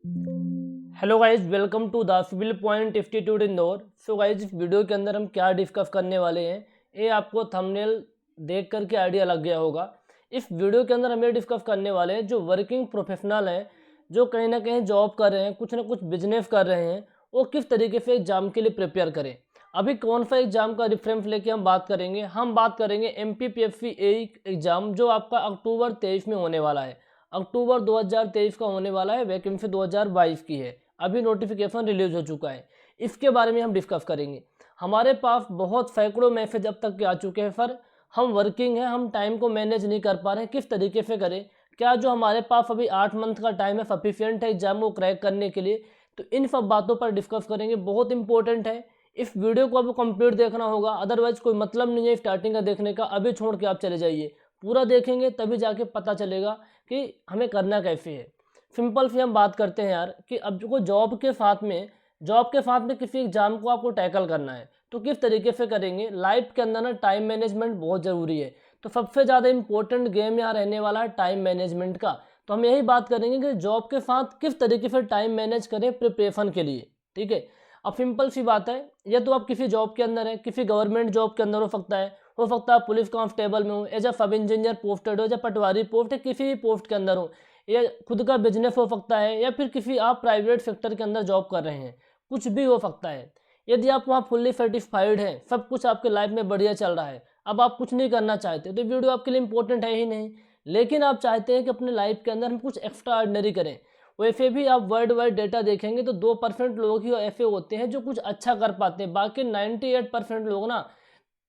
Hello guys, welcome to the Civil Point Institute Indore. So guys, इस video के अंदर हम क्या डिस्कस करने वाले हैं, ये आपको थंबनेल देख करके आइडिया लग गया होगा। इस वीडियो के अंदर हम ये डिस्कस करने वाले हैं, जो वर्किंग प्रोफेशनल हैं, जो कहीं ना कहीं जॉब कर रहे हैं, कुछ ना कुछ बिजनेस कर रहे हैं, वो किस तरीके से एग्जाम के लिए प्रिपेयर करें। अभी कौन सा एग्जाम का रेफरेंस लेके हम बात करेंगे, हम बात करेंगे MPPSC एग्जाम, जो आपका अक्टूबर 23 में होने वाला है। अक्टूबर 2023 का होने वाला है, वैकेंसी 2022 की है। अभी नोटिफिकेशन रिलीज हो चुका है, इसके बारे में हम डिस्कस करेंगे। हमारे पास बहुत सैकड़ों मैसेज अब तक के आ चुके हैं, सर हम वर्किंग हैं, हम टाइम को मैनेज नहीं कर पा रहे हैं, किस तरीके से करें। क्या जो हमारे पास अभी 8 मंथ का टाइम है सफिशियंट है एग्जाम को क्रैक करने के लिए। तो इन सब बातों पर डिस्कस करेंगे, बहुत इंपॉर्टेंट है। इस वीडियो को आपको कंप्लीट देखना होगा, अदरवाइज कोई मतलब नहीं है स्टार्टिंग का देखने का, अभी छोड़ के आप चले जाइए। पूरा देखेंगे तभी जाके पता चलेगा कि हमें करना कैसे है। सिंपल सी हम बात करते हैं यार, कि अब जो जॉब के साथ में किसी एग्जाम को आपको टैकल करना है, तो किस तरीके से करेंगे। लाइफ के अंदर ना टाइम मैनेजमेंट बहुत ज़रूरी है। तो सबसे ज़्यादा इंपॉर्टेंट गेम यहाँ रहने वाला है टाइम मैनेजमेंट का। तो हम यही बात करेंगे कि जॉब के साथ किस तरीके से टाइम मैनेज करें प्रिपरेशन के लिए। ठीक है, अब सिंपल सी बात है, या तो आप किसी जॉब के अंदर है, किसी गवर्नमेंट जॉब के अंदर हो सकता है पुलिस कांस्टेबल में हो, एज अ सब इंजीनियर पोस्टेड हो, या पटवारी पोस्ट है, किसी भी पोस्ट के अंदर हो, या खुद का बिजनेस हो सकता है, या फिर किसी आप प्राइवेट सेक्टर के अंदर जॉब कर रहे हैं, कुछ भी हो सकता है। यदि आप वहाँ फुल्ली सेटिस्फाइड हैं, सब कुछ आपके लाइफ में बढ़िया चल रहा है, अब आप कुछ नहीं करना चाहते, तो वीडियो आपके लिए इंपॉर्टेंट है ही नहीं। लेकिन आप चाहते हैं कि अपने लाइफ के अंदर हम कुछ एक्स्ट्रा ऑर्डिनरी करें। वैसे भी आप वर्ल्ड वाइड डेटा देखेंगे तो 2% लोग ही ऐसे होते हैं जो कुछ अच्छा कर पाते हैं, बाकी 98% लोग ना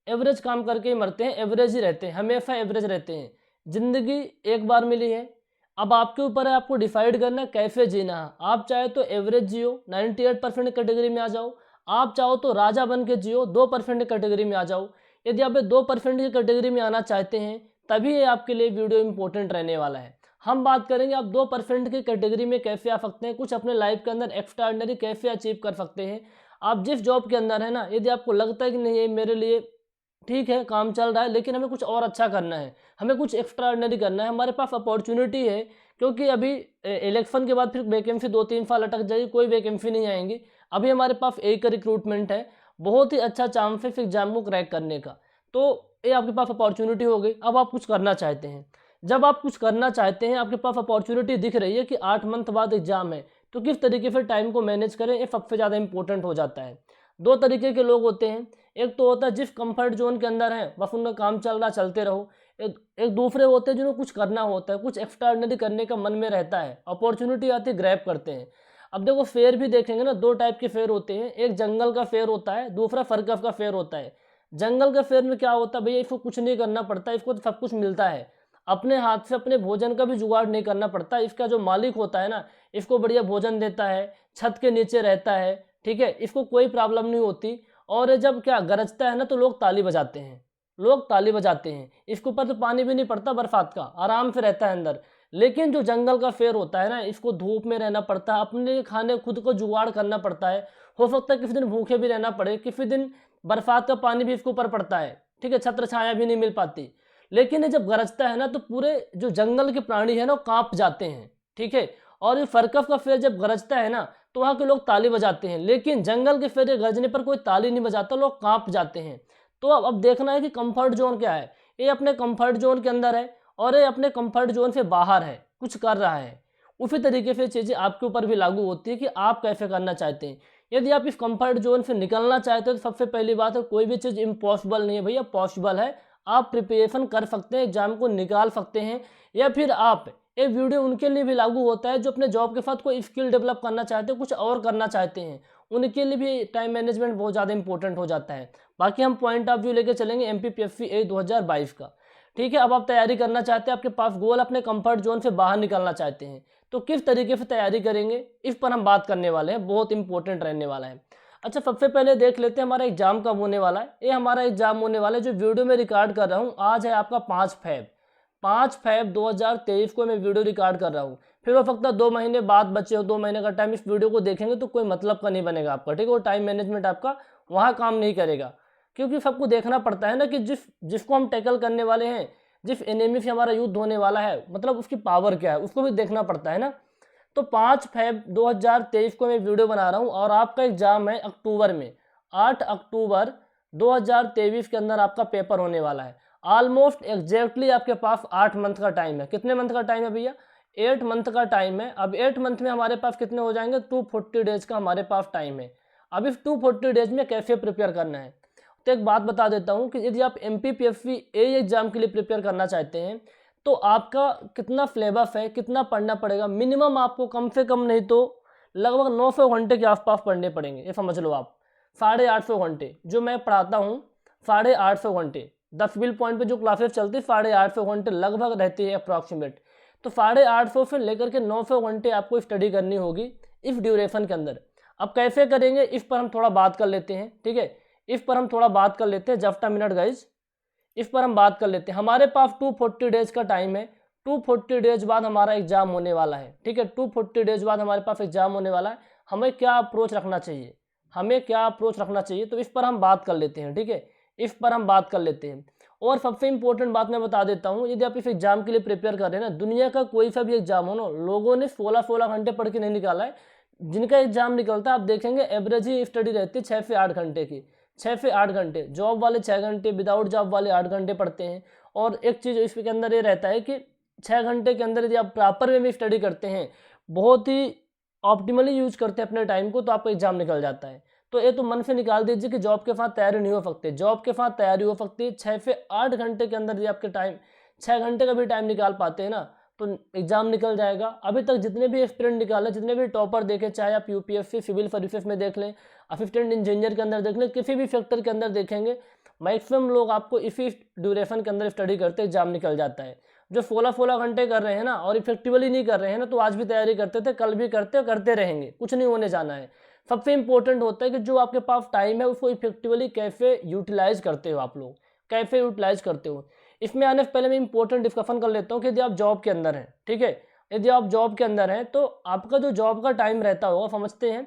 एवरेज काम करके ही मरते हैं, एवरेज ही रहते हैं, हमेशा एवरेज रहते हैं। ज़िंदगी एक बार मिली है, अब आपके ऊपर है आपको डिसाइड करना है कैसे जीना है। आप चाहे तो एवरेज जियो, 98% कैटेगरी में आ जाओ। आप चाहो तो राजा बन के जियो, 2% कैटेगरी में आ जाओ। यदि आप 2% की कैटेगरी में आना चाहते हैं, तभी ये आपके लिए वीडियो इंपॉर्टेंट रहने वाला है। हम बात करेंगे आप 2% की कैटेगरी में कैसे आ सकते हैं, कुछ अपने लाइफ के अंदर एक्स्ट्राऑर्डिनरी कैसे अचीव कर सकते हैं। आप जिस जॉब के अंदर है ना, यदि आपको लगता है कि नहीं ये मेरे लिए ठीक है, काम चल रहा है, लेकिन हमें कुछ और अच्छा करना है, हमें कुछ एक्स्ट्रा ऑर्डिनरी करना है, हमारे पास अपॉर्चुनिटी है। क्योंकि अभी इलेक्शन के बाद फिर वैकेंसी 2-3 साल अटक जाएगी, कोई वैकेंसी नहीं आएंगी। अभी हमारे पास एक रिक्रूटमेंट है, बहुत ही अच्छा चांस है फिर एग्जाम को क्रैक करने का। तो ये आपके पास अपॉर्चुनिटी हो गई। अब आप कुछ करना चाहते हैं, जब आप कुछ करना चाहते हैं, आपके पास अपॉर्चुनिटी दिख रही है कि 8 मंथ बाद एग्जाम है, तो किस तरीके से टाइम को मैनेज करें, ये सबसे ज़्यादा इंपॉर्टेंट हो जाता है। दो तरीके के लोग होते हैं, एक तो होता है जिस कंफर्ट जोन के अंदर है बस उनका काम चल रहा चलते रहो। एक दूसरे होते हैं जिन्हें कुछ करना होता है, कुछ एक्स्ट्राऑर्डिनरी करने का मन में रहता है, अपॉर्चुनिटी आती है ग्रैब करते हैं। अब देखो फेयर भी देखेंगे ना, दो टाइप के फेयर होते हैं, एक जंगल का फेयर होता है, दूसरा सर्कस का फेयर होता है। जंगल का फेयर में क्या होता है, भैया इसको कुछ नहीं करना पड़ता, इसको तो सब कुछ मिलता है, अपने हाथ से अपने भोजन का भी जुगाड़ नहीं करना पड़ता। इसका जो मालिक होता है ना, इसको बढ़िया भोजन देता है, छत के नीचे रहता है, ठीक है, इसको कोई प्रॉब्लम नहीं होती। और ये जब क्या गरजता है ना, तो लोग ताली बजाते हैं, लोग ताली बजाते हैं। इसके ऊपर तो पानी भी नहीं पड़ता बरसात का, आराम से रहता है अंदर। लेकिन जो जंगल का फेर होता है ना, इसको धूप में रहना पड़ता है, अपने लिए खाने खुद को जुगाड़ करना पड़ता है। हो सकता है किसी दिन भूखे भी रहना पड़े, किसी दिन बरसात का पानी भी इसके ऊपर पड़ता है, ठीक है, छत्र छाया भी नहीं मिल पाती। लेकिन ये जब गरजता है ना, तो पूरे जो जंगल के प्राणी है ना, वो कांप जाते हैं, ठीक है। और ये फरकफ का फेर जब गरजता है ना, तो वहाँ के लोग ताली बजाते हैं। लेकिन जंगल के फेरे गरजने पर कोई ताली नहीं बजाता, लोग कांप जाते हैं। तो अब देखना है कि कंफर्ट जोन क्या है। ये अपने कंफर्ट जोन के अंदर है, और ये अपने कंफर्ट जोन से बाहर है, कुछ कर रहा है। उसी तरीके से चीज़ें आपके ऊपर भी लागू होती है कि आप कैसे करना चाहते हैं। यदि आप इस कंफर्ट जोन से निकलना चाहते हैं, तो सबसे पहली बात है, कोई भी चीज़ इम्पॉसिबल नहीं है भैया, पॉसिबल है। आप प्रिपरेशन कर सकते हैं, एग्जाम को निकाल सकते हैं। या फिर आप, ये वीडियो उनके लिए भी लागू होता है जो अपने जॉब के साथ कोई स्किल डेवलप करना चाहते हैं, कुछ और करना चाहते हैं, उनके लिए भी टाइम मैनेजमेंट बहुत ज़्यादा इंपॉर्टेंट हो जाता है। बाकी हम पॉइंट ऑफ व्यू लेके चलेंगे MPPSC 2022 का। ठीक है, अब आप तैयारी करना चाहते हैं, आपके पास गोल, अपने कंफर्ट जोन से बाहर निकलना चाहते हैं, तो किस तरीके से तैयारी करेंगे, इस पर हम बात करने वाले हैं, बहुत इंपॉर्टेंट रहने वाला है। अच्छा, सबसे पहले देख लेते हैं हमारा एग्जाम कब होने वाला है। ये हमारा एग्जाम होने वाला है, जो वीडियो में रिकॉर्ड कर रहा हूँ, आज है आपका 5 फेब 2023 को मैं वीडियो रिकॉर्ड कर रहा हूँ। फिर हो सकता है 2 महीने बाद बचे हो, 2 महीने का टाइम इस वीडियो को देखेंगे तो कोई मतलब का नहीं बनेगा आपका, ठीक है, वो टाइम मैनेजमेंट आपका वहाँ काम नहीं करेगा। क्योंकि सबको देखना पड़ता है ना कि जिसको हम टैकल करने वाले हैं, जिस एनिमी से हमारा युद्ध होने वाला है, मतलब उसकी पावर क्या है, उसको भी देखना पड़ता है ना। तो 5 फ़रवरी 2023 को मैं वीडियो बना रहा हूँ और आपका एग्ज़ाम है अक्टूबर में, 8 अक्टूबर 2023 के अंदर आपका पेपर होने वाला है। ऑलमोस्ट एग्जैक्टली आपके पास 8 मंथ का टाइम है। कितने मंथ का टाइम है भैया? 8 मंथ का टाइम है। अब 8 मंथ में हमारे पास कितने हो जाएंगे? 240 डेज का हमारे पास टाइम है। अब इस 240 डेज में कैसे प्रिपेयर करना है, तो एक बात बता देता हूँ कि यदि आप MPPSC AE एग्जाम के लिए प्रिपेयर करना चाहते हैं तो आपका कितना सिलेबस है, कितना पढ़ना पड़ेगा, मिनिमम आपको कम से कम नहीं तो लगभग 900 घंटे के आसपास पढ़ने पड़ेंगे। ये समझ लो आप, 850 घंटे जो मैं पढ़ाता हूँ, 850 घंटे 10 बिल पॉइंट पे जो क्लासेस चलती है 850 घंटे लगभग रहती है अप्रॉक्सीमेट। तो 850 से लेकर के 900 घंटे आपको स्टडी करनी होगी इस ड्यूरेशन के अंदर। अब कैसे करेंगे इस पर हम थोड़ा बात कर लेते हैं, ठीक है। इस पर हम थोड़ा बात कर लेते हैं, जस्ट अ मिनट गाइज, इस पर हम बात कर लेते हैं। हमारे पास 240 डेज का टाइम है। 240 डेज बाद हमारा एग्जाम होने वाला है, ठीक है। 240 डेज बाद हमारे पास एग्जाम होने वाला है। हमें क्या अप्रोच रखना चाहिए, हमें क्या अप्रोच रखना चाहिए, तो इस पर हम बात कर लेते हैं, ठीक है। इस पर हम बात कर लेते हैं। और सबसे इंपॉर्टेंट बात मैं बता देता हूँ, यदि आप इस एग्जाम के लिए प्रिपेयर कर रहे हैं ना, दुनिया का कोई सा भी एग्जाम हो ना, लोगों ने 16-16 घंटे पढ़ के नहीं निकाला है। जिनका एग्जाम निकलता है आप देखेंगे एवरेज ही स्टडी रहती है 6 से 8 घंटे की, 6 से 8 घंटे। जॉब वाले 6 घंटे, विदाउट जॉब वाले 8 घंटे पढ़ते हैं। और एक चीज़ इसके अंदर ये रहता है कि 6 घंटे के अंदर यदि आप प्रॉपर वे में स्टडी करते हैं, बहुत ही ऑप्टिमली यूज करते हैं अपने टाइम को, तो आपका एग्जाम निकल जाता है। तो ये तो मन से निकाल दीजिए कि जॉब के साथ तैयारी नहीं हो सकती। जॉब के साथ तैयारी हो सकती है। 6 से 8 घंटे के अंदर यदि आपके टाइम, 6 घंटे का भी टाइम निकाल पाते हैं ना, तो एग्जाम निकल जाएगा। अभी तक जितने भी एस्पिरेंट निकाले, जितने भी टॉपर देखे, चाहे आप UPSC सिविल सर्विसेज में देख लें, असिस्टेंट इंजीनियर के अंदर देख लें, किसी भी सेक्टर के अंदर देखेंगे, मैक्सिमम लोग आपको इसी ड्यूरेशन के अंदर स्टडी करते एग्जाम निकल जाता है। जो 16-16 घंटे कर रहे हैं ना और इफेक्टिवली नहीं कर रहे हैं ना, तो आज भी तैयारी करते थे, कल भी करते करते रहेंगे, कुछ नहीं होने जाना है। सबसे इंपॉर्टेंट होता है कि जो आपके पास टाइम है उसको इफेक्टिवली कैसे यूटिलाइज करते हो, आप लोग कैसे यूटिलाइज करते हो। इसमें आने से पहले मैं इंपॉर्टेंट डिस्कशन कर लेता हूँ कि यदि आप जॉब के अंदर हैं, ठीक है, यदि आप जॉब के अंदर हैं तो आपका जो जॉब का टाइम रहता होगा, समझते हैं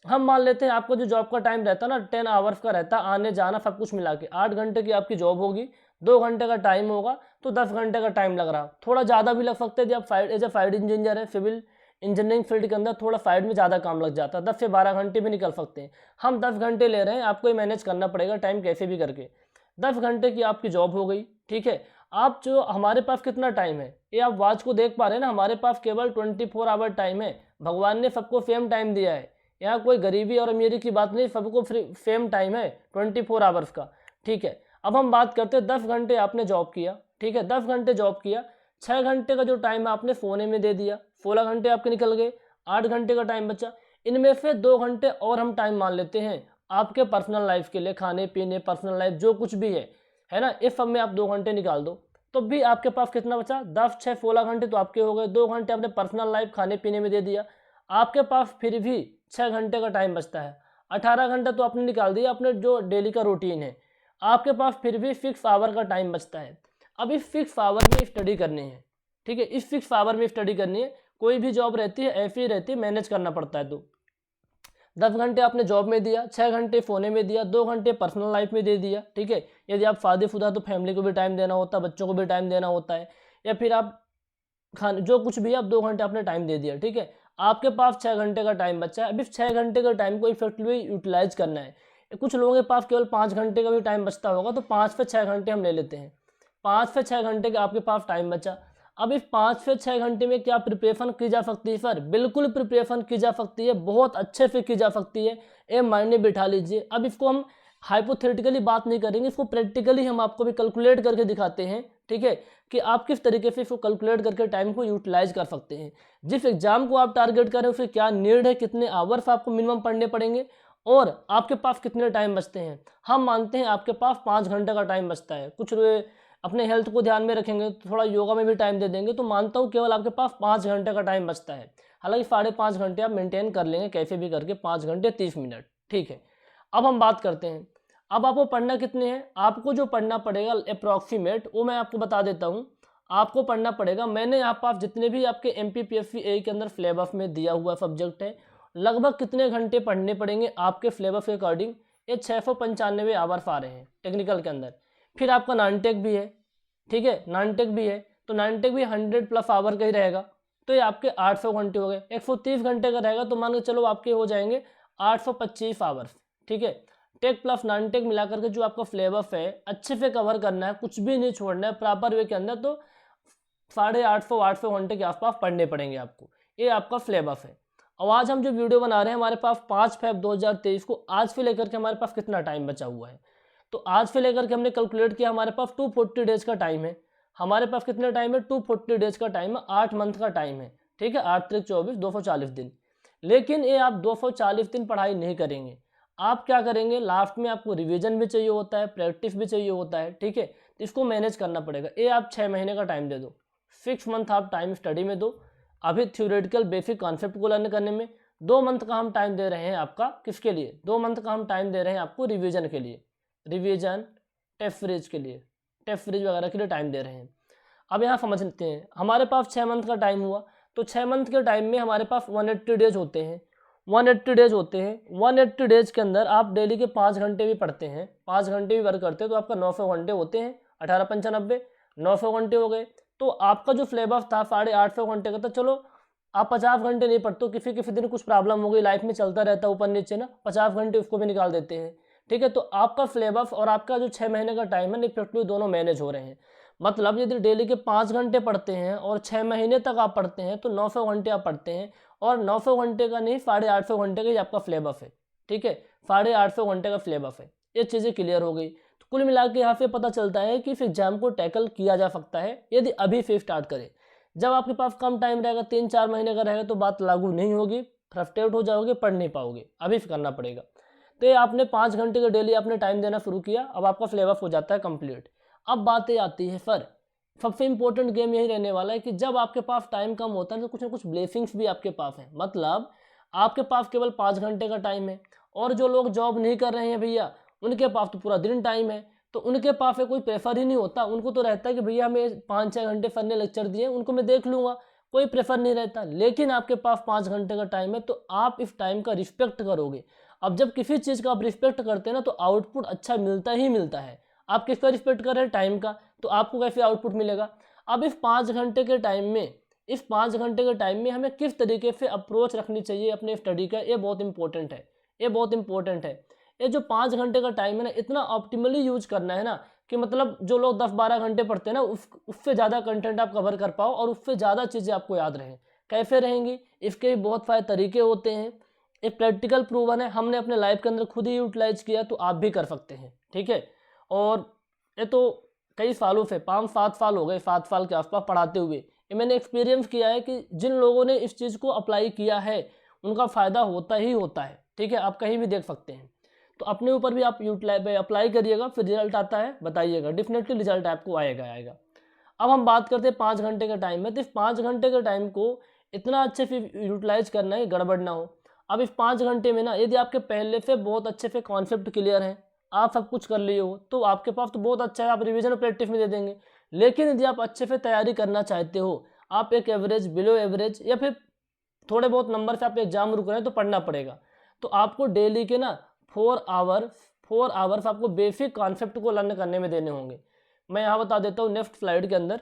हम, मान लेते हैं आपका जो जॉब का टाइम रहता है ना 10 आवर्स का रहता है, आने जाना सब कुछ मिला के 8 घंटे की आपकी जॉब होगी, 2 घंटे का टाइम होगा, तो 10 घंटे का टाइम लग रहा। थोड़ा ज़्यादा भी लग सकता है यदि आप एज ए साइड इंजीनियर है, सिविल इंजीनियरिंग फील्ड के अंदर थोड़ा साइड में ज़्यादा काम लग जाता है, 10 से 12 घंटे भी निकल सकते हैं। हम 10 घंटे ले रहे हैं, आपको ही मैनेज करना पड़ेगा टाइम कैसे भी करके। 10 घंटे की आपकी जॉब हो गई, ठीक है। आप जो हमारे पास कितना टाइम है, ये आप वॉच को देख पा रहे हैं ना, हमारे पास केवल 24 आवर टाइम है। भगवान ने सबको सेम टाइम दिया है, यहाँ कोई गरीबी और अमीरी की बात नहीं, सबको सेम टाइम है 24 आवर्स का, ठीक है। अब हम बात करते हैं 10 घंटे आपने जॉब किया, ठीक है, 10 घंटे जॉब किया, 6 घंटे का जो टाइम आपने सोने में दे दिया, 16 घंटे आपके निकल गए, 8 घंटे का टाइम बचा। इनमें से 2 घंटे और हम टाइम मान लेते हैं आपके पर्सनल लाइफ के लिए, खाने पीने, पर्सनल लाइफ जो कुछ भी है ना, इस सब में आप 2 घंटे निकाल दो, तो भी आपके पास कितना बचा? 10, 6, 16 घंटे तो आपके हो गए। 2 घंटे आपने पर्सनल लाइफ खाने पीने में दे दिया, आपके पास फिर भी 6 घंटे का टाइम बचता है। 18 घंटा तो आपने निकाल दिया अपने जो डेली का रूटीन है, आपके पास फिर भी 6 आवर का टाइम बचता है। अब इस 6 आवर में स्टडी करनी है, ठीक है, इस 6 आवर में स्टडी करनी है। कोई भी जॉब रहती है ऐसी ही रहती है, मैनेज करना पड़ता है। तो 10 घंटे आपने जॉब में दिया, 6 घंटे फोने में दिया, 2 घंटे पर्सनल लाइफ में दे दिया, ठीक है। यदि आप शादीशुदा तो फैमिली को भी टाइम देना होता है, बच्चों को भी टाइम देना होता है, या फिर आप खाने जो कुछ भी आप 2 घंटे आपने टाइम दे दिया, ठीक है। आपके पास 6 घंटे का टाइम बचा है। अभी 6 घंटे का टाइम को इफेक्टिवली यूटिलाइज करना है। कुछ लोगों के पास केवल 5 घंटे का भी टाइम बचता होगा, तो 5 से 6 घंटे हम ले लेते हैं। 5 से 6 घंटे का आपके पास टाइम बचा। अब इस 5 से 6 घंटे में क्या प्रिपरेशन की जा सकती है सर? बिल्कुल प्रिपरेशन की जा सकती है, बहुत अच्छे से की जा सकती है, ये माइंड में बिठा लीजिए। अब इसको हम हाइपोथेटिकली बात नहीं करेंगे, इसको प्रैक्टिकली हम आपको भी कैलकुलेट करके दिखाते हैं, ठीक है, कि आप किस तरीके से इसको कैलकुलेट करके टाइम को यूटिलाइज कर सकते हैं। जिस एग्जाम को आप टारगेट कर रहे हो फिर क्या नीड है, कितने आवर्स आपको मिनिमम पढ़ने पड़ेंगे और आपके पास कितने टाइम बचते हैं। हम मानते हैं आपके पास 5 घंटे का टाइम बचता है, कुछ अपने हेल्थ को ध्यान में रखेंगे तो थोड़ा योगा में भी टाइम दे देंगे, तो मानता हूँ केवल आपके पास 5 घंटे का टाइम बचता है। हालांकि 5.5 घंटे आप मेंटेन कर लेंगे कैसे भी करके, 5 घंटे 30 मिनट, ठीक है। अब हम बात करते हैं, अब आपको पढ़ना कितने हैं। आपको जो पढ़ना पड़ेगा अप्रॉक्सीमेट वो मैं आपको बता देता हूँ। आपको पढ़ना पड़ेगा, मैंने यहाँ पास जितने भी आपके MPPSC AE के अंदर सिलेबस में दिया हुआ सब्जेक्ट है, लगभग कितने घंटे पढ़ने पड़ेंगे आपके सिलेबस के अकॉर्डिंग, ये 695 आवर्स आ रहे हैं टेक्निकल के अंदर। फिर आपका नॉन टेक भी है, ठीक है, नॉन टेक भी है, तो नॉन टेक भी 100+ आवर का ही रहेगा, तो ये आपके 800 घंटे हो गए। 130 घंटे का रहेगा तो मान के चलो आपके हो जाएंगे 825 आवर्स। ठीक है, टेक प्लस नॉन टेक मिलाकर के जो आपका सिलेबस है अच्छे से कवर करना है, कुछ भी नहीं छोड़ना है प्रॉपर वे के अंदर, तो 850 घंटे के आसपास पढ़ने पड़ेंगे आपको। ये आपका सिलेबस है। अब आज हम जो वीडियो बना रहे हैं, हमारे पास 5 फरवरी 2023 को आज से लेकर के हमारे पास कितना टाइम बचा हुआ है, तो आज से लेकर के हमने कैलकुलेट किया, हमारे पास 240 डेज का टाइम है। हमारे पास कितना टाइम है, 240 डेज का टाइम है, 8 मंथ का टाइम है। ठीक है, 8 त्रिक 24, 240 दिन। लेकिन ये आप 240 दिन पढ़ाई नहीं करेंगे, आप क्या करेंगे, लास्ट में आपको रिवीजन भी चाहिए होता है, प्रैक्टिस भी चाहिए होता है। ठीक है, तो इसको मैनेज करना पड़ेगा। ये आप 6 महीने का टाइम दे दो, 6 मंथ आप टाइम स्टडी में दो, अभी थ्योरेटिकल बेसिक कॉन्सेप्ट को लर्न करने में। 2 मंथ का हम टाइम दे रहे हैं आपका, किसके लिए, 2 मंथ का हम टाइम दे रहे हैं आपको रिवीजन के लिए, रिवीजन टेस्ट सीरीज के लिए, टेस्ट सीरीज वगैरह के लिए टाइम दे रहे हैं। अब यहाँ समझ लेते हैं, हमारे पास 6 मंथ का टाइम हुआ, तो 6 मंथ के टाइम में हमारे पास 180 डेज होते हैं। 180 डेज होते हैं, 180 डेज के अंदर आप डेली के 5 घंटे भी पढ़ते हैं, 5 घंटे भी वर्क करते हैं, तो आपका 900 घंटे होते हैं। 18×5 = 900 घंटे हो गए। तो आपका जो सिलेबस था 850 घंटे का था, चलो आप 50 घंटे नहीं पढ़ते, किसी किसी दिन कुछ प्रॉब्लम हो गई, लाइफ में चलता रहता है ऊपर नीचे ना, 50 घंटे उसको भी निकाल देते हैं। ठीक है, तो आपका सिलेबस और आपका जो 6 महीने का टाइम है इफेक्टिवली दोनों मैनेज हो रहे हैं। मतलब यदि डेली के 5 घंटे पढ़ते हैं और 6 महीने तक आप पढ़ते हैं तो 900 घंटे आप पढ़ते हैं, और 900 घंटे का नहीं 850 घंटे का ही आपका सिलेबस है। ठीक है, 850 घंटे का सिलेबस है। ये चीज़ें क्लियर हो गई। तो कुल मिला के यहाँ से पता चलता है कि इस एग्जाम को टैकल किया जा सकता है यदि अभी से स्टार्ट करें। जब आपके पास कम टाइम रहेगा, 3-4 महीने का रहेगा, तो बात लागू नहीं होगी, फ्रस्ट्रेट हो जाओगे, पढ़ नहीं पाओगे, अभी से करना पड़ेगा। तो ये आपने 5 घंटे का डेली आपने टाइम देना शुरू किया, अब आपका सिलेबस हो जाता है कंप्लीट। अब बातें आती है सर, सबसे इंपॉर्टेंट गेम यही रहने वाला है कि जब आपके पास टाइम कम होता है तो कुछ ना कुछ ब्लेसिंग्स भी आपके पास हैं। मतलब आपके पास केवल 5 घंटे का टाइम है, और जो लोग जॉब नहीं कर रहे हैं भैया, उनके पास तो पूरा दिन टाइम है, तो उनके पास कोई प्रेफर ही नहीं होता। उनको तो रहता है कि भैया हमें 5-6 घंटे सर ने लेक्चर दिए, उनको मैं देख लूँगा, कोई प्रेफर नहीं रहता। लेकिन आपके पास 5 घंटे का टाइम है, तो आप इस टाइम का रिस्पेक्ट करोगे। अब जब किसी चीज़ का आप रिस्पेक्ट करते हैं ना, तो आउटपुट अच्छा मिलता ही मिलता है। आप किसका रिस्पेक्ट कर रहे हैं, टाइम का, तो आपको कैसे आउटपुट मिलेगा। अब इस 5 घंटे के टाइम में, इस 5 घंटे के टाइम में हमें किस तरीके से अप्रोच रखनी चाहिए अपने स्टडी का, ये बहुत इंपॉर्टेंट है। ये बहुत इंपॉर्टेंट है। ये जो 5 घंटे का टाइम है ना, इतना ऑप्टिमली यूज करना है ना, कि मतलब जो लोग 10-12 घंटे पढ़ते हैं ना, उससे ज़्यादा कंटेंट आप कवर कर पाओ और उससे ज़्यादा चीज़ें आपको याद रहें। कैसे रहेंगी, इसके भी बहुत सारे तरीके होते हैं। एक प्रैक्टिकल प्रूवन है, हमने अपने लाइफ के अंदर खुद ही यूटिलाइज किया, तो आप भी कर सकते हैं। ठीक है, और ये तो कई सालों से 5-7 साल हो गए, 7 साल के आसपास पढ़ाते हुए, ये मैंने एक्सपीरियंस किया है कि जिन लोगों ने इस चीज़ को अप्लाई किया है उनका फ़ायदा होता ही होता है। ठीक है, आप कहीं भी देख सकते हैं। तो अपने ऊपर भी आप अप्लाई करिएगा, फिर रिजल्ट आता है बताइएगा, डेफिनेटली रिजल्ट आपको आएगा। अब हम बात करते हैं 5 घंटे का टाइम में, तो इस 5 घंटे के टाइम को इतना अच्छे से यूटिलाइज करना है, गड़बड़ ना हो। अब इस 5 घंटे में ना, यदि आपके पहले से बहुत अच्छे से कॉन्सेप्ट क्लियर हैं, आप सब कुछ कर लिए हो, तो आपके पास तो बहुत अच्छा है, आप रिवीजन और प्रैक्टिस में दे देंगे। लेकिन यदि आप अच्छे से तैयारी करना चाहते हो, आप एक एवरेज, बिलो एवरेज, या फिर थोड़े बहुत नंबर से आप एग्जाम रुक रहे हैं, तो पढ़ना पड़ेगा। तो आपको डेली के ना 4 आवर्स आपको बेसिक कॉन्सेप्ट को लर्न करने में देने होंगे। मैं यहाँ बता देता हूँ नेक्स्ट स्लाइड के अंदर,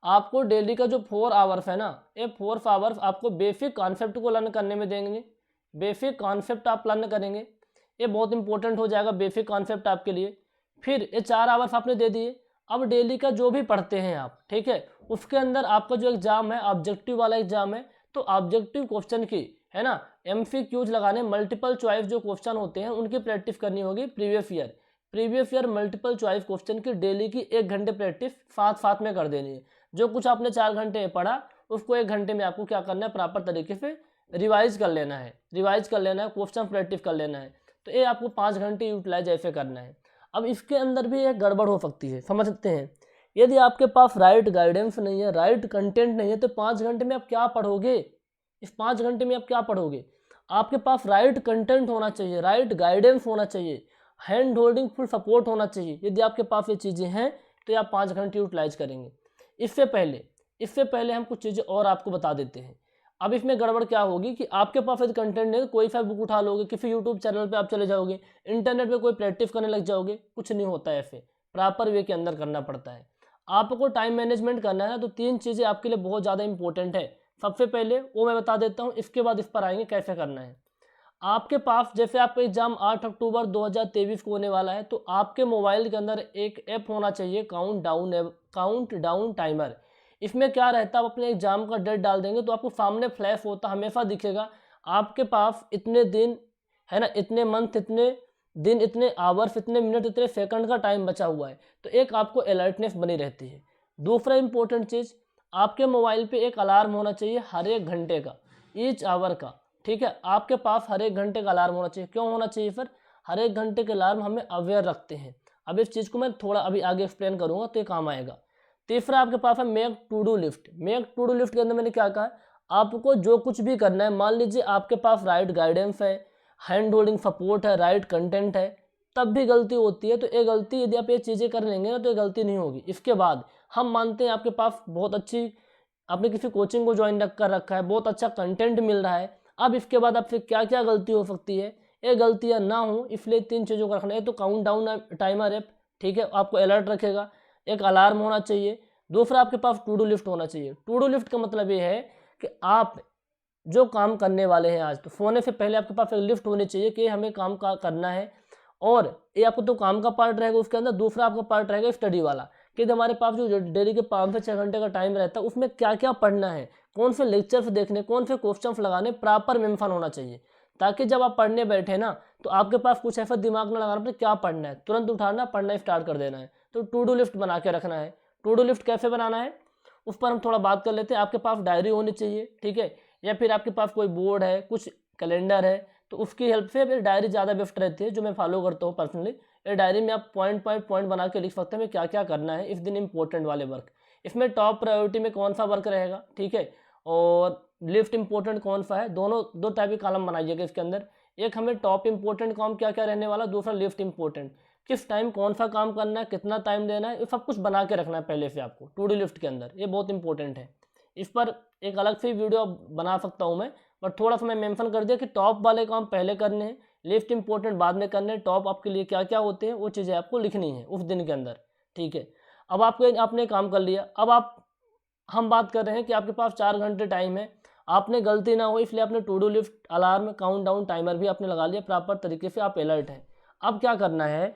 आपको डेली का जो 4 आवर्स है ना, ये 4 आवर्स आपको बेसिक कॉन्सेप्ट को लर्न करने में देंगे। बेसिक कॉन्सेप्ट आप लर्न करेंगे, ये बहुत इंपॉर्टेंट हो जाएगा बेसिक कॉन्सेप्ट आपके लिए। फिर ये 4 आवर्स आपने दे दिए। अब डेली का जो भी पढ़ते हैं आप, ठीक है, उसके अंदर आपका जो एग्जाम है, ऑब्जेक्टिव वाला एग्जाम है, तो ऑब्जेक्टिव क्वेश्चन की, है ना, MCQs लगाने, मल्टीपल चॉइस जो क्वेश्चन होते हैं उनकी प्रैक्टिस करनी होगी। Previous year multiple choice question की डेली की 1 घंटे प्रैक्टिस साथ में कर देनी है। जो कुछ आपने 4 घंटे में पढ़ा, उसको 1 घंटे में आपको क्या करना है, प्रॉपर तरीके से रिवाइज कर लेना है, क्वेश्चन प्रैक्टिस कर लेना है। तो ये आपको 5 घंटे यूटिलाइज ऐसे करना है। अब इसके अंदर भी एक गड़बड़ हो सकती है, समझ सकते हैं। यदि आपके पास राइट गाइडेंस नहीं है, राइट कंटेंट नहीं है, तो 5 घंटे में आप क्या पढ़ोगे। इस 5 घंटे में आप क्या पढ़ोगे। आपके पास राइट कंटेंट होना चाहिए, राइट गाइडेंस होना चाहिए, हैंड होल्डिंग फुल सपोर्ट होना चाहिए। यदि आपके पास ये चीज़ें हैं तो आप 5 घंटे यूटिलाइज करेंगे। इससे पहले हम कुछ चीज़ें और आपको बता देते हैं। अब इसमें गड़बड़ क्या होगी कि आपके पास यदि कंटेंट नहीं, कोई सा बुक उठा लोगे, किसी यूट्यूब चैनल पे आप चले जाओगे, इंटरनेट पे कोई प्रैक्टिस करने लग जाओगे, कुछ नहीं होता है। ऐसे प्रॉपर वे के अंदर करना पड़ता है। आपको टाइम मैनेजमेंट करना है ना, तो 3 चीज़ें आपके लिए बहुत ज़्यादा इंपॉर्टेंट है। सबसे पहले वो मैं बता देता हूँ, इसके बाद इस पर आएंगे कैसे करना है। आपके पास जैसे आपका एग्जाम 8 अक्टूबर 2023 को होने वाला है, तो आपके मोबाइल के अंदर एक ऐप होना चाहिए, काउंट डाउन टाइमर। इसमें क्या रहता है, आप अपने एग्जाम का डेट डाल देंगे तो आपको सामने फ्लैश होता हमेशा दिखेगा, आपके पास इतने दिन है ना, इतने मंथ, इतने दिन, इतने आवर्स, इतने मिनट, इतने सेकंड का टाइम बचा हुआ है। तो एक आपको अलर्टनेस बनी रहती है। दूसरा इंपॉर्टेंट चीज़, आपके मोबाइल पे एक अलार्म होना चाहिए हर एक घंटे का, ईच आवर का। ठीक है, आपके पास हर एक घंटे का अलार्म होना चाहिए। क्यों होना चाहिए सर? हर एक घंटे के अलार्म हमें अवेयर रखते हैं। अब इस चीज़ को मैं थोड़ा अभी आगे एक्सप्लेन करूँगा तो ये काम आएगा। तीसरा आपके पास है make to do list. Make to do list के अंदर मैंने क्या कहा, आपको जो कुछ भी करना है, मान लीजिए आपके पास राइट गाइडेंस है, हैंड होल्डिंग सपोर्ट है, राइट कंटेंट है, तब भी गलती होती है। तो ये गलती यदि आप ये चीज़ें कर लेंगे ना, तो ये गलती नहीं होगी। इसके बाद हम मानते हैं आपके पास बहुत अच्छी, आपने किसी कोचिंग को ज्वाइन कर रखा है, बहुत अच्छा कंटेंट मिल रहा है। अब इसके बाद आपसे क्या क्या गलती हो सकती है, ये गलतियां ना हो, इसलिए 3 चीज़ों का रखना है। तो काउंट डाउन टाइमर ऐप, ठीक है, आपको अलर्ट रखेगा। एक अलार्म होना चाहिए। दूसरा आपके पास टू डू लिस्ट होना चाहिए। टू डू लिस्ट का मतलब ये है कि आप जो काम करने वाले हैं आज, तो सोने से पहले आपके पास एक लिस्ट होनी चाहिए कि हमें काम का करना है। और ये आपको तो काम का पार्ट रहेगा, उसके अंदर दूसरा आपका पार्ट रहेगा स्टडी वाला, कि हमारे पास जो डेली के 5 से 6 घंटे का टाइम रहता है, उसमें क्या क्या पढ़ना है, कौन से लेक्चर्स देखने, कौन से क्वेश्चंस लगाने, प्रॉपर मेंशन होना चाहिए। ताकि जब आप पढ़ने बैठे ना, तो आपके पास कुछ ऐसा दिमाग में लगाना पड़े क्या पढ़ना है, तुरंत उठाना, पढ़ना स्टार्ट कर देना है। तो टू डू लिस्ट बना के रखना है। टू डू लिस्ट कैसे बनाना है उस पर हम थोड़ा बात कर लेते हैं। आपके पास डायरी होनी चाहिए, ठीक है, या फिर आपके पास कोई बोर्ड है, कुछ कैलेंडर है, तो उसकी हेल्प से फिर डायरी ज़्यादा बेस्ट रहती है, जो मैं फॉलो करता हूँ पर्सनली। ये डायरी में आप पॉइंट बना के लिख सकते हैं मैं क्या क्या करना है इस दिन, इंपॉर्टेंट वाले वर्क। इसमें टॉप प्रायोरिटी में कौन सा वर्क रहेगा, ठीक है, और लिस्ट इंपॉर्टेंट कौन सा है, दोनों दो टाइप के कॉलम बनाइएगा इसके अंदर। एक हमें टॉप इंपॉर्टेंट काम क्या क्या रहने वाला, दूसरा लिस्ट इंपॉर्टेंट, किस टाइम कौन सा काम करना है, कितना टाइम देना है, ये सब कुछ बना के रखना है पहले से आपको टू डू लिस्ट के अंदर। ये बहुत इंपॉर्टेंट है। इस पर एक अलग से वीडियो बना सकता हूँ मैं, पर थोड़ा सा मैं मेंशन कर दिया कि टॉप वाले काम पहले करने हैं, लिस्ट इंपॉर्टेंट बाद में करने हैं। टॉप आपके लिए क्या क्या होते हैं वो चीज़ें आपको लिखनी है उस दिन के अंदर, ठीक है। अब आपने काम कर लिया। अब हम बात कर रहे हैं कि आपके पास 4 घंटे टाइम है, आपने गलती ना हो इसलिए आपने to do list, alarm, count down timer भी आपने लगा लिया प्रॉपर तरीके से, आप अलर्ट हैं। अब क्या करना है,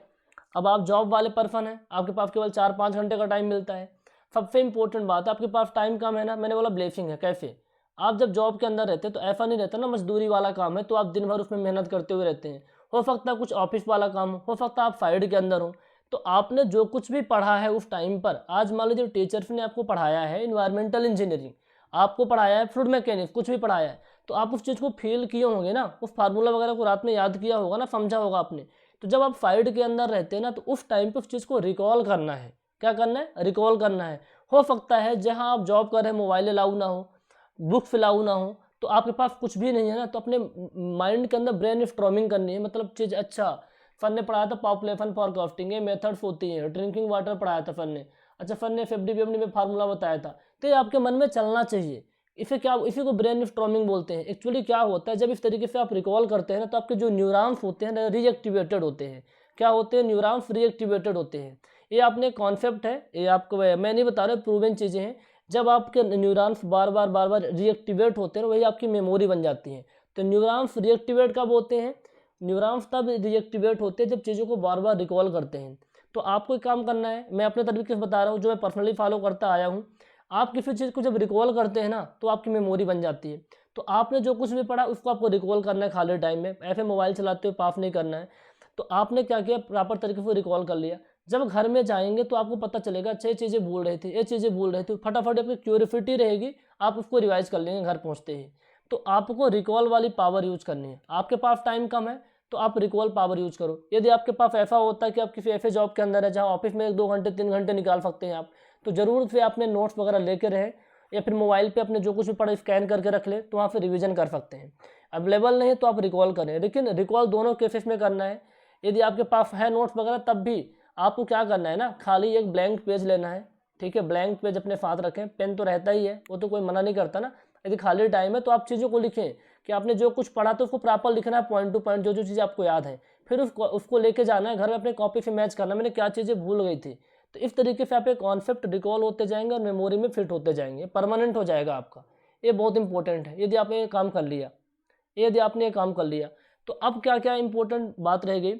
अब आप जॉब वाले पर्सन हैं, आपके पास केवल 4-5 घंटे का टाइम मिलता है। सबसे इंपॉर्टेंट बात है, आपके पास टाइम कम है ना, मैंने बोला ब्लेसिंग है। कैसे? आप जब जॉब के अंदर रहते हैं तो ऐसा नहीं रहता ना, मजदूरी वाला काम है तो आप दिन भर उसमें मेहनत करते हुए रहते हैं। हो सकता है कुछ ऑफिस वाला काम हो सकता है आप साइड के अंदर हो, तो आपने जो कुछ भी पढ़ा है उस टाइम पर, आज मान लीजिए टीचर्स ने आपको पढ़ाया है इन्वायरमेंटल इंजीनियरिंग, आपको पढ़ाया है फ्लूइड मैकेनिक्स, कुछ भी पढ़ाया है, तो आप उस चीज़ को फील किए होंगे ना, उस फार्मूला वगैरह को रात में याद किया होगा ना, समझा होगा आपने। तो जब आप साइड के अंदर रहते हैं ना, तो उस टाइम पे उस चीज़ को रिकॉल करना है। क्या करना है? रिकॉल करना है। हो सकता है जहाँ आप जॉब कर रहे हैं मोबाइल अलाउ ना हो, बुक्स अलाउ ना हो, तो आपके पास कुछ भी नहीं है ना, तो अपने माइंड के अंदर ब्रेन स्टॉर्मिंग करनी है। मतलब चीज़, अच्छा सर ने पढ़ाया था पॉपुलेशन फॉरकास्टिंग, ये मेथड्स होती हैं, ड्रिंकिंग वाटर पढ़ाया था सर ने, अच्छा सर ने एफडी में फार्मूला बताया था, तो ये आपके मन में चलना चाहिए। इसी को ब्रेन स्टॉर्मिंग बोलते हैं। एक्चुअली क्या होता है, जब इस तरीके से आप रिकॉल करते हैं ना, तो आपके जो न्यूरॉन्स होते हैं रीएक्टिवेटेड होते हैं। क्या होते हैं? न्यूरॉन्स रीएक्टिवेटेड होते हैं। ये आपने कॉन्सेप्ट है, ये आपको मैं नहीं बता रहा, प्रूवन चीज़ें हैं। जब आपके न्यूरॉन्स बार बार रीएक्टिवेट होते हैं, वही आपकी मेमोरी बन जाती है। तो न्यूरॉन्स रीएक्टिवेट कब होते हैं? न्यूरॉन्स तब रीएक्टिवेट होते हैं जब चीज़ों को बार बार रिकॉल करते हैं। तो आपको एक काम करना है, मैं अपने तरीके से बता रहा हूँ जो मैं पर्सनली फॉलो करता आया हूँ। आप किसी चीज़ को जब रिकॉल करते हैं ना, तो आपकी मेमोरी बन जाती है। तो आपने जो कुछ भी पढ़ा उसको आपको रिकॉल करना है खाली टाइम में, ऐसे मोबाइल चलाते हुए पास नहीं करना है। तो आपने क्या किया, प्रॉपर तरीके से रिकॉल कर लिया। जब घर में जाएंगे तो आपको पता चलेगा 6 चीज़ें भूल रहे थे, ये चीज़ें भूल रहे थे, फटाफट आपकी क्यूरियोसिटी रहेगी, आप उसको रिवाइज कर लेंगे घर पहुँचते ही। तो आपको रिकॉल वाली पावर यूज करनी है। आपके पास टाइम कम है तो आप रिकॉल पावर यूज करो। यदि आपके पास ऐसा होता है कि आप किसी ऐसे जॉब के अंदर है जहाँ ऑफिस में 1-2 घंटे 3 घंटे निकाल सकते हैं आप, तो ज़रूर से आपने नोट्स वगैरह लेके रहे, या फिर मोबाइल पे अपने जो कुछ भी पढ़ा स्कैन करके रख ले, तो वहाँ से रिवीजन कर सकते हैं। अवेलेबल नहीं है तो आप रिकॉल करें, लेकिन रिकॉल दोनों केसेस में करना है। यदि आपके पास है नोट्स वगैरह, तब भी आपको क्या करना है ना, खाली एक ब्लैंक पेज लेना है, ठीक है, ब्लैंक पेज अपने साथ रखें, पेन तो रहता ही है, वो तो कोई मना नहीं करता ना। यदि खाली टाइम है तो आप चीज़ों को लिखें कि आपने जो कुछ पढ़ा तो उसको प्रॉपर लिखना है, पॉइंट टू पॉइंट जो जो चीज़ें आपको याद है। फिर उसको लेके जाना है घर में, अपने कॉपी से मैच करना, मैंने क्या चीज़ें भूल गई थी, तो इस तरीके से आप एक कॉन्सेप्ट रिकॉल होते जाएंगे और मेमोरी में फिट होते जाएंगे, परमानेंट हो जाएगा आपका। ये बहुत इंपॉर्टेंट है यदि आपने ये काम कर लिया, यदि आपने ये काम कर लिया। तो अब क्या क्या इंपॉर्टेंट बात रह गई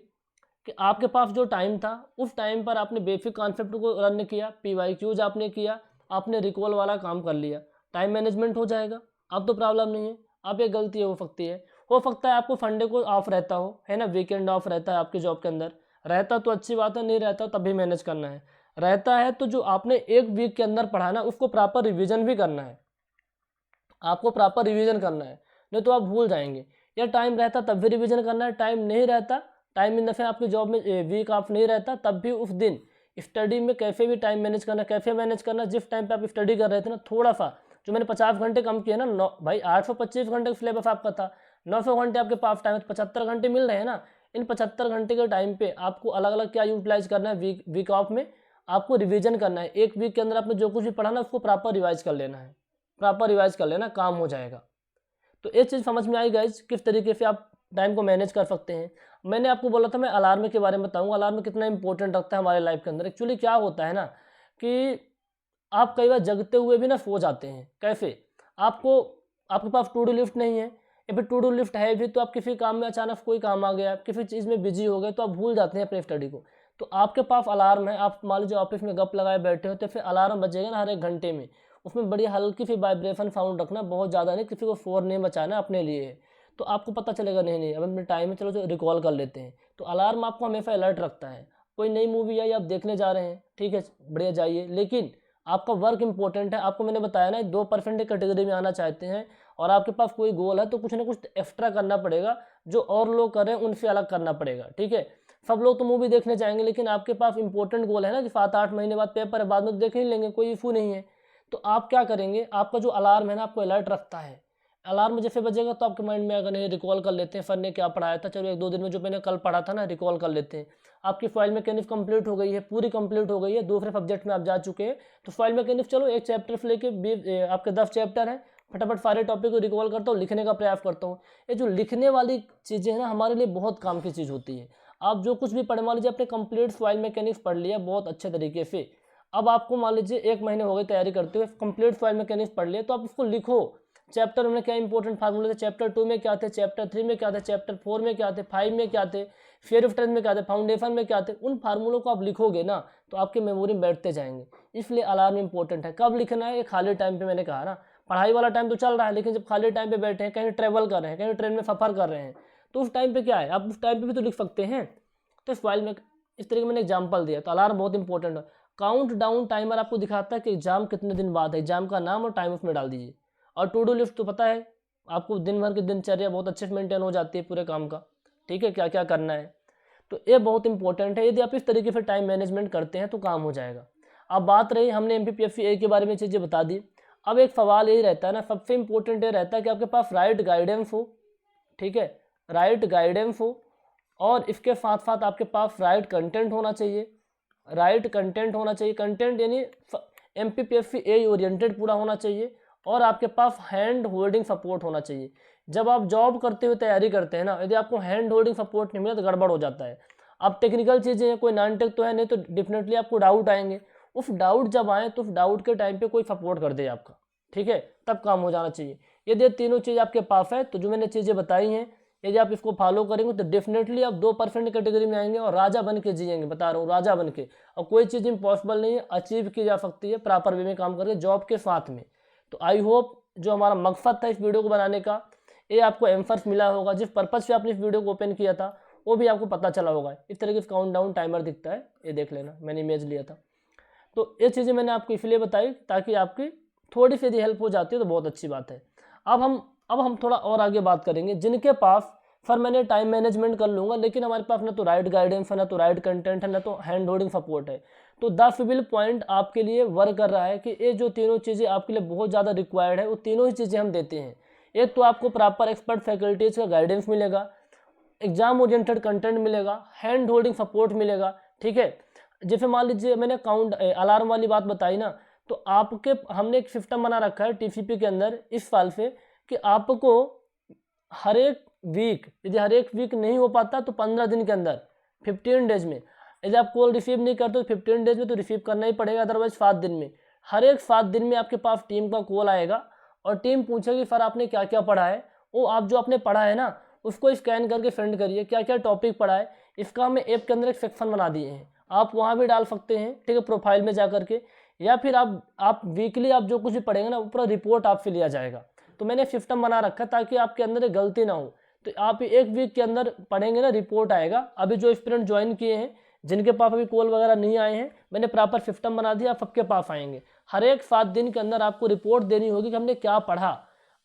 कि आपके पास जो टाइम था उस टाइम पर आपने बेसिक कॉन्सेप्ट को रन किया, PYQs आपने किया, आपने रिकॉल वाला काम कर लिया, टाइम मैनेजमेंट हो जाएगा। अब तो प्रॉब्लम नहीं है। अब एक गलती हो सकती है, हो सकता है आपको संडे को ऑफ रहता हो, है ना, वीकेंड ऑफ रहता है आपकी जॉब के अंदर, रहता तो अच्छी बात है, नहीं रहता तब भी मैनेज करना है। रहता है तो जो आपने एक वीक के अंदर पढ़ा ना उसको प्रॉपर रिवीजन भी करना है, आपको प्रॉपर रिवीजन करना है, नहीं तो आप भूल जाएंगे। या टाइम रहता तब भी रिवीजन करना है, टाइम नहीं रहता, टाइम इन दफ़े आपकी जॉब में वीक ऑफ नहीं रहता, तब भी उस दिन स्टडी में कैसे भी टाइम मैनेज करना, कैसे मैनेज करना, जिस टाइम पे आप स्टडी कर रहे थे ना, थोड़ा सा जो मैंने 50 घंटे कम किए ना, 9 भाई 825 घंटे का सिलेबस आपका था, 900 घंटे आपके पास टाइम है, 75 घंटे मिल रहे हैं ना। इन 75 घंटे के टाइम पे आपको अलग अलग क्या यूटिलाइज करना है, वीक ऑफ में आपको रिवीजन करना है। एक वीक के अंदर आपने जो कुछ भी पढ़ा ना उसको प्रॉपर रिवाइज कर लेना है, प्रॉपर रिवाइज कर लेना, काम हो जाएगा। तो ये चीज़ समझ में आई गाइज, किस तरीके से आप टाइम को मैनेज कर सकते हैं। मैंने आपको बोला था मैं अलार्म के बारे में बताऊंगा, अलार्म कितना इंपॉर्टेंट रखता है हमारे लाइफ के अंदर। एक्चुअली क्या होता है ना कि आप कई बार जगते हुए भी ना सो जाते हैं। कैसे? आपके पास टू डू लिस्ट नहीं है, या फिर टू डू लिस्ट है भी तो आप किसी काम में अचानक कोई काम आ गया, किसी चीज़ में बिजी हो गए तो आप भूल जाते हैं अपने स्टडी को। तो आपके पास अलार्म है, आप मान लीजिए ऑफिस में गप लगाए बैठे हो तो फिर अलार्म बजेगा ना हर एक घंटे में, उसमें बड़ी हल्की सी वाइब्रेशन साउंड रखना, बहुत ज़्यादा नहीं, किसी को शोर नहीं मचाना, अपने लिए है। तो आपको पता चलेगा नहीं नहीं अब अपने टाइम में, चलो जो रिकॉल कर लेते हैं। तो अलार्म आपको हमेशा अलर्ट रखता है। कोई नई मूवी आई आप देखने जा रहे हैं, ठीक है, बढ़िया जाइए, लेकिन आपका वर्क इंपॉर्टेंट है। आपको मैंने बताया ना 2% कैटेगरी में आना चाहते हैं और आपके पास कोई गोल है तो कुछ ना कुछ एक्स्ट्रा करना पड़ेगा, जो और लोग कर रहे हैं उनसे अलग करना पड़ेगा, ठीक है। सब लोग तो मूवी देखने जाएंगे, लेकिन आपके पास इंपॉर्टेंट गोल है ना कि 7-8 महीने बाद पेपर है, बाद में तो देख ही लेंगे, कोई इशू नहीं है। तो आप क्या करेंगे, आपका जो अलार्म है ना आपको अलर्ट रखता है। अलार्म जैसे बजेगा तो आपके माइंड में अगर नहीं, रिकॉल कर लेते हैं सर ने क्या पढ़ाया था, चलो 1-2 दिन में जो मैंने कल पढ़ा था ना रिकॉल कर लेते हैं। आपकी फाइल मैकेनिक्स कंप्लीट हो गई है, पूरी कंप्लीट हो गई है, दूसरे सब्जेक्ट में आप जा चुके हैं, तो फाइल मैकेनिक्स चलो एक चैप्टर से लेके आपके 10 चैप्टर हैं, फटाफट सारे टॉपिक को रिकॉल करता हूँ, लिखने का प्रयास करता हूँ। ये जो लिखने वाली चीज़ें हैं ना हमारे लिए बहुत काम की चीज़ होती है। आप जो कुछ भी पढ़े, मान लीजिए आपने कंप्लीट फाइल मैकेनिक्स पढ़ लिया बहुत अच्छे तरीके से, अब आपको मान लीजिए 1 महीने हो गए तैयारी करते हुए, कंप्लीट फाइल मैकेनिक्स पढ़ लिया, तो आप उसको लिखो। चैप्टर में क्या इंपॉर्टेंट फार्मूले थे, चैप्टर 2 में क्या थे, चैप्टर 3 में क्या थे, चैप्टर 4 में क्या थे, 5 में क्या थे, थियरी ऑफ ट्रेंड में क्या थे, फाउंडेशन में क्या थे, उन फार्मूलों को आप लिखोगे ना तो आपके मेमोरी में बैठते जाएंगे। इसलिए अलार्म इंपॉर्टेंट है। कब लिखना है? ये खाली टाइम पे, मैंने कहा ना, पढ़ाई वाला टाइम तो चल रहा है, लेकिन जब खाली टाइम पे बैठे हैं, कहीं ट्रेवल कर रहे हैं, कहीं ट्रेन में सफ़र कर रहे हैं, तो उस टाइम पे क्या है, आप उस टाइम पे भी तो लिख सकते हैं। तो इस फाइल में इस तरीके मैंने एग्जाम्पल दिया। तो अलार्म बहुत इंपॉर्टेंट है। काउंट डाउन टाइमर आपको दिखाता है कि एग्जाम कितने दिन बाद है, एग्जाम का नाम और टाइम उसमें डाल दीजिए। और टू डू लिस्ट तो पता है आपको, दिन भर की दिनचर्या बहुत अच्छे से मेंटेन हो जाती है पूरे काम का, ठीक है, क्या क्या करना है। तो ये बहुत इंपॉर्टेंट है। यदि आप इस तरीके से टाइम मैनेजमेंट करते हैं तो काम हो जाएगा। अब बात रही, हमने MPPSC के बारे में चीज़ें बता दी। अब एक सवाल यही रहता है ना, सबसे इंपॉर्टेंट ये रहता है कि आपके पास राइट गाइडेंस हो, ठीक है, राइट गाइडेंस हो, और इसके साथ साथ आपके पास राइट कंटेंट होना चाहिए, राइट कंटेंट होना चाहिए। कंटेंट यानी MPPSC ओरिएंटेड पूरा होना चाहिए, और आपके पास हैंड होल्डिंग सपोर्ट होना चाहिए। जब आप जॉब करते हुए तैयारी करते हैं ना, यदि आपको हैंड होल्डिंग सपोर्ट नहीं मिला तो गड़बड़ हो जाता है। अब टेक्निकल चीज़ें हैं, कोई नॉन टेक तो है नहीं, तो डेफिनेटली आपको डाउट आएंगे। उस डाउट जब आए तो उस डाउट के टाइम पे कोई सपोर्ट कर दे आपका, ठीक है, तब काम हो जाना चाहिए। यदि ये तीनों चीज़ आपके पास है तो जो मैंने चीज़ें बताई हैं, यदि आप इसको फॉलो करेंगे तो डेफिनेटली आप 2% कैटेगरी में आएंगे और राजा बन के जिएंगे, बता रहा हूँ, राजा बन के। और कोई चीज़ इम्पॉसिबल नहीं है, अचीव की जा सकती है प्रॉपर वे में काम करके, जॉब के साथ में। तो आई होप जो हमारा मकसद था इस वीडियो को बनाने का, ये आपको एम्फर्स मिला होगा। जिस पर्पज़ से आपने इस वीडियो को ओपन किया था वो भी आपको पता चला होगा। इस तरीके से काउंट डाउन टाइमर दिखता है, ये देख लेना, मैंने इमेज लिया था। तो ये चीज़ें मैंने आपको इसलिए बताई ताकि आपकी थोड़ी सी यदि हेल्प हो जाती है तो बहुत अच्छी बात है। अब हम थोड़ा और आगे बात करेंगे, जिनके पास सर मैंने टाइम मैनेजमेंट कर लूँगा लेकिन हमारे पास ना तो राइट गाइडेंस है, ना तो राइट कंटेंट है, ना तो हैंड होल्डिंग सपोर्ट है। तो द सिविल पॉइंट आपके लिए वर्क कर रहा है कि ये जो तीनों चीज़ें आपके लिए बहुत ज़्यादा रिक्वायर्ड है, वो तीनों ही चीज़ें हम देते हैं। एक तो आपको प्रॉपर एक्सपर्ट फैकल्टीज का गाइडेंस मिलेगा, एग्जाम ओरिएंटेड कंटेंट मिलेगा, हैंड होल्डिंग सपोर्ट मिलेगा, ठीक है। जैसे मान लीजिए मैंने अलार्म वाली बात बताई ना, तो आपके हमने एक सिस्टम बना रखा है TCP के अंदर इस साल से कि आपको हर एक वीक, यदि हर एक वीक नहीं हो पाता तो 15 दिन के अंदर, 15 डेज में यदि आप कॉल रिसीव नहीं करते तो 15 डेज में तो रिसीव करना ही पड़ेगा, अदरवाइज 7 दिन में। हर एक 7 दिन में आपके पास टीम का कॉल आएगा और टीम पूछेगी सर आपने क्या क्या पढ़ा है। वो आप जो आपने पढ़ा है ना उसको स्कैन करके सेंड करिए, क्या क्या टॉपिक पढ़ा है। इसका हमें ऐप के अंदर एक सेक्शन बना दिए हैं, आप वहाँ भी डाल सकते हैं, ठीक है, प्रोफाइल में जा करके। या फिर आप वीकली आप जो कुछ भी पढ़ेंगे ना ऊपर रिपोर्ट आपसे लिया जाएगा। तो मैंने सिस्टम बना रखा है ताकि आपके अंदर एक गलती ना हो। तो आप एक वीक के अंदर पढ़ेंगे ना रिपोर्ट आएगा। अभी जो स्टूडेंट ज्वाइन किए हैं जिनके पास अभी कॉल वगैरह नहीं आए हैं, मैंने प्रॉपर सिस्टम बना दिया, आप सबके पास आएंगे। हर एक 7 दिन के अंदर आपको रिपोर्ट देनी होगी कि हमने क्या पढ़ा।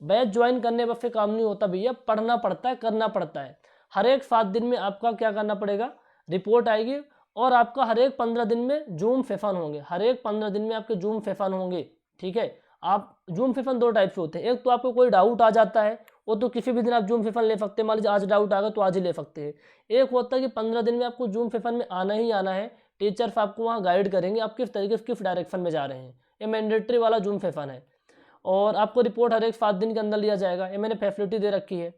बैच ज्वाइन करने पर से काम नहीं होता भैया, पढ़ना पड़ता है, करना पड़ता है। हर एक 7 दिन में आपका क्या करना पड़ेगा, रिपोर्ट आएगी। और आपका हर एक 15 दिन में जूम सेशन होंगे, हर एक 15 दिन में आपके जूम सेशन होंगे, ठीक है। आप जूम सेशन 2 टाइप से होते हैं, एक तो आपको कोई डाउट आ जाता है वो तो किसी भी दिन आप जूम सेशन ले सकते हैं, मान लीजिए आज डाउट आ गया तो आज ही ले सकते हैं। एक होता है कि 15 दिन में आपको जूम सेशन में आना ही आना है, टीचर्स आपको वहाँ गाइड करेंगे आप किस तरीके से किस डायरेक्शन में जा रहे हैं। ये मैंडेटरी वाला जूम सेशन है और आपको रिपोर्ट हर एक 7 दिन के अंदर लिया जाएगा, ये मैंने फैसिलिटी दे रखी है।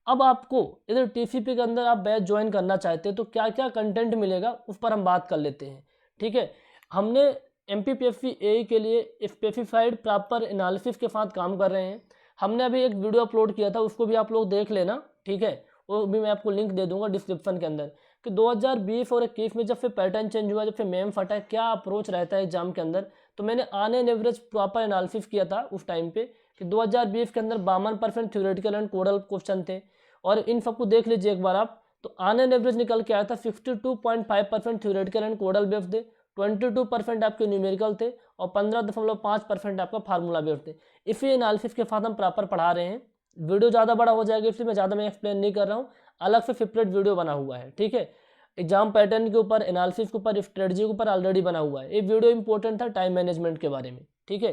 अब आपको इधर टीसीपी के अंदर आप बैच ज्वाइन करना चाहते हैं तो क्या क्या कंटेंट मिलेगा उस पर हम बात कर लेते हैं, ठीक है। हमने एमपीपीएससी एई के लिए स्पेसिफाइड प्रॉपर एनालिसिस के साथ काम कर रहे हैं। हमने अभी एक वीडियो अपलोड किया था, उसको भी आप लोग देख लेना, ठीक है। वो भी मैं आपको लिंक दे दूंगा डिस्क्रिप्शन के अंदर कि 2020 और 21 में जब से पैटर्न चेंज हुआ, जब से मेम फटा है, क्या अप्रोच रहता है एग्जाम के अंदर। तो मैंने on an average proper analysis किया था उस टाइम पे कि 2020 के अंदर 52% थ्योरेटिकल एंड कोडल क्वेश्चन थे और इन सबको देख लीजिए एक बार आप। तो ऑन एन एवरेज निकल के आया था 62.5% थ्योरेटिकल एंड कोडल बेस्ड थे, 22% आपके न्यूमेरिकल थे और 15.5% आपका फार्मूला बेस्ड थे। इसी एनालिसिस के साथ हम प्रॉपर पढ़ा रहे हैं। वीडियो ज़्यादा बड़ा हो जाएगा इसलिए मैं ज़्यादा मैं एक्सप्लेन नहीं कर रहा हूँ, अलग से सेपरेट वीडियो बना हुआ है, ठीक है। एग्जाम पैटर्न के ऊपर, एनालिसिस के ऊपर, स्ट्रेटजी के ऊपर ऑलरेडी बना हुआ है। ये वीडियो इंपॉर्टेंट था टाइम मैनेजमेंट के बारे में, ठीक है।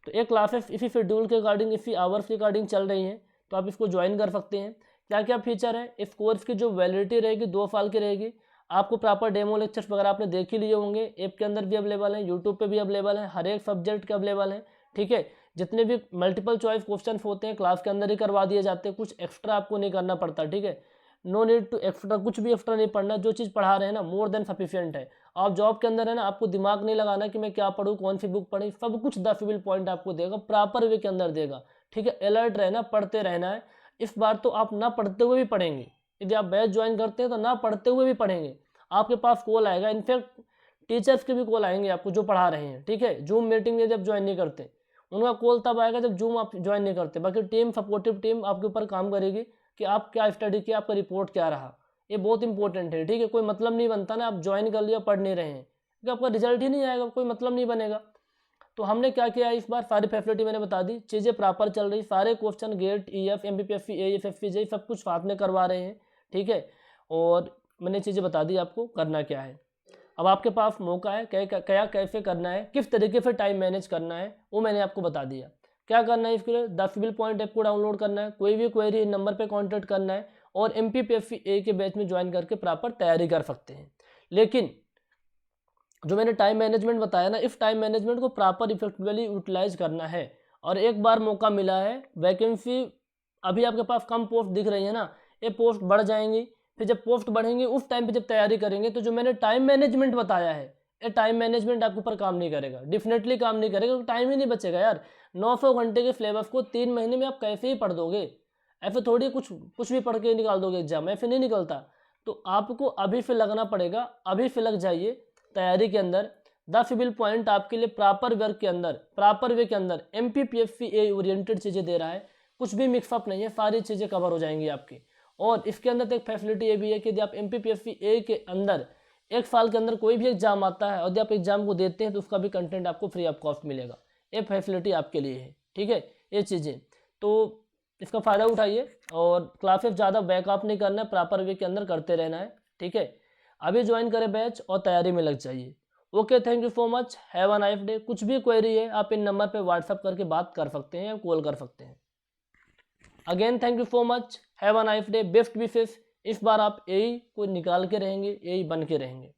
तो ये क्लासेस इसी शेड्यूल के अकॉर्डिंग, इसी आवर्स के अकॉर्डिंग चल रही हैं, तो आप इसको ज्वाइन कर सकते हैं। क्या क्या फीचर है इस कोर्स की, जो वैलिडिटी रहेगी 2 साल की रहेगी। आपको प्रॉपर डेमो लेक्चर्स वगैरह आपने देख ही लिए होंगे, ऐप के अंदर भी अवेलेबल हैं, यूट्यूब पे भी अवेलेबल हैं, हर एक सब्जेक्ट के अवेलेबल हैं, ठीक है। जितने भी मल्टीपल चॉइस क्वेश्चन होते हैं क्लास के अंदर ही करवा दिए जाते हैं, कुछ एक्स्ट्रा आपको नहीं करना पड़ता, ठीक है। नो नीड टू एक्स्ट्रा, कुछ भी एक्स्ट्रा नहीं पढ़ना, जो चीज़ पढ़ा रहे हैं ना मोर देन सफिशियंट है। आप जॉब के अंदर है ना, आपको दिमाग नहीं लगाना कि मैं क्या पढ़ूँ, कौन सी बुक पढ़ी, सब कुछ 10 बिल पॉइंट आपको देगा, प्रॉपर वे के अंदर देगा, ठीक है। अलर्ट रहना, पढ़ते रहना है। इस बार तो आप ना पढ़ते हुए भी पढ़ेंगे, यदि आप बैच ज्वाइन करते हैं तो ना पढ़ते हुए भी पढ़ेंगे। आपके पास कॉल आएगा, इनफैक्ट टीचर्स के भी कॉल आएंगे आपको जो पढ़ा रहे हैं, ठीक है। जूम मीटिंग यदि आप ज्वाइन नहीं करते, उनका कॉल तब आएगा जब जूम आप ज्वाइन नहीं करते। बाकी टीम, सपोर्टिव टीम आपके ऊपर काम करेगी कि आप क्या स्टडी किया, आपका रिपोर्ट क्या रहा। ये बहुत इंपॉर्टेंट है, ठीक है। कोई मतलब नहीं बनता ना, आप ज्वाइन कर लिया पढ़ नहीं रहे हैं, क्योंकि आपका रिजल्ट ही नहीं आएगा, कोई मतलब नहीं बनेगा। तो हमने क्या किया इस बार, सारी फैसिलिटी मैंने बता दी, चीज़ें प्रॉपर चल रही, सारे क्वेश्चन गेट, ईएफ, एमपीपीएससी, एईएफ, एफपीजे सब कुछ साथ में करवा रहे हैं, ठीक है। और मैंने चीज़ें बता दी आपको करना क्या है। अब आपके पास मौका है क्या कैसे करना है, किस तरीके से टाइम मैनेज करना है, वो मैंने आपको बता दिया। क्या करना है इसके लिए, द सिविल पॉइंट ऐप को डाउनलोड करना है, कोई भी क्वेरी इन नंबर पे कांटेक्ट करना है और एमपीपीएससी ए के बैच में ज्वाइन करके प्रॉपर तैयारी कर सकते हैं। लेकिन जो मैंने टाइम मैनेजमेंट बताया ना, इस टाइम मैनेजमेंट को प्रॉपर इफेक्टिवली यूटिलाइज करना है। और एक बार मौका मिला है, वैकेंसी अभी आपके पास कम पोस्ट दिख रही है ना, ये पोस्ट बढ़ जाएंगी, फिर जब पोस्ट बढ़ेंगी उस टाइम पे जब तैयारी करेंगे तो जो मैंने टाइम मैनेजमेंट बताया है, ये टाइम मैनेजमेंट आपके ऊपर काम नहीं करेगा, डेफिनेटली काम नहीं करेगा, क्योंकि टाइम ही नहीं बचेगा यार। 900 घंटे के सिलेबस को 3 महीने में आप कैसे ही पढ़ दोगे, ऐसे थोड़ी कुछ भी पढ़ के निकाल दोगे एग्जाम, ऐसे नहीं निकलता। तो आपको अभी से लगना पड़ेगा, अभी से लग जाइए तैयारी के अंदर। द सिविल पॉइंट आपके लिए प्रॉपर वर्क के अंदर, प्रॉपर वे के अंदर एमपीपीएससी ए ओरिएंटेड चीज़ें दे रहा है, कुछ भी मिक्सअप नहीं है, सारी चीज़ें कवर हो जाएंगी आपकी। और इसके अंदर तो एक फैसिलिटी ये भी है कि यदि आप एमपीपीएससी ए के अंदर 1 साल के अंदर कोई भी एग्जाम आता है और यदि आप एग्जाम को देते हैं तो उसका भी कंटेंट आपको फ्री ऑफ कॉस्ट मिलेगा। ये फैसिलिटी आपके लिए है, ठीक है। ये चीज़ें तो इसका फ़ायदा उठाइए और क्लासेस ज़्यादा बैकअप नहीं करना है, प्रॉपर वे के अंदर करते रहना है, ठीक है। अभी ज्वाइन करें बैच और तैयारी में लग जाइए। Okay, thank you so much, have a nice day. कुछ भी क्वेरी है आप इन नंबर पे व्हाट्सअप करके बात कर सकते हैं या कॉल कर सकते हैं। Again thank you so much, have a nice day, best wishes. इस बार आप एई को निकाल के रहेंगे, एई बन के रहेंगे।